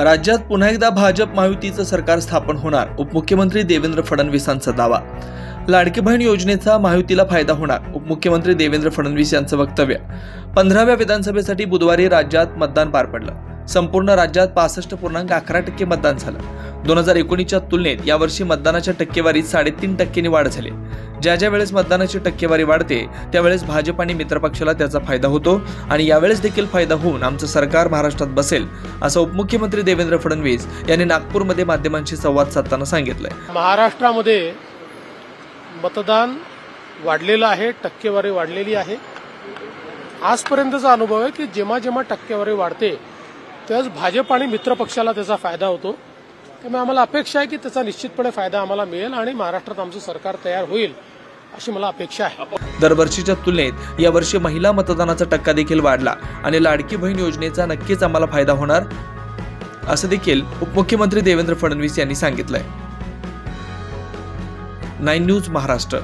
राज्यात पुन्हा एकदा भाजप महायुतीचं सरकार स्थापन होणार, उपमुख्यमंत्री देवेंद्र फडणवीसांचा दावा। लाडकी बहीण योजनेचा महायुतीला फायदा होणार, उपमुख्यमंत्री देवेंद्र फडणवीस यांचं वक्तव्य। 15व्या विधानसभेसाठी बुधवारी राज्यात मतदान पार पडलं। संपूर्ण राज्यात 65.11% मतदान झालं। 2019च्या तुलनेत यावर्षी मतदानाच्या टक्केवारीत 3.5% वाढ झाली। ज्या वेळेस मतदानाची टक्केवारी वाढते त्यावेळेस भाजप आणि मित्रपक्षाला त्याचा फायदा होतो आणि यावेळेस देखील फायदा होऊन आमचं सरकार महाराष्ट्रात बसेल, असं उपमुख्यमंत्री देवेंद्र फडणवीस यांनी नागपूरमध्ये माध्यमांशी संवाद साधताना सांगितलंय। महाराष्ट्रामध्ये मतदान वाढलेलं आहे, टक्केवारी वाढलेली आहे। आजपर्यंतचा अनुभव आहे की जेव्हा जेव्हा टक्केवारी वाढते त्याच भाजप आणि मित्रपक्षाला त्याचा फायदा होतो। त्यामुळे आम्हाला अपेक्षा आहे की त्याचा निश्चितपणे फायदा आम्हाला मिळेल आणि महाराष्ट्रात आमचं सरकार तयार होईल अशी मला अपेक्षा आहे। दरवर्षीच्या तुलनेत यावर्षी महिला मतदानाचा टक्का देखील वाढला आणि लाडकी बहीण योजनेचा नक्कीच आम्हाला फायदा होणार, असं देखील उपमुख्यमंत्री देवेंद्र फडणवीस यांनी सांगितलंय। 9 न्यूज महाराष्ट्र।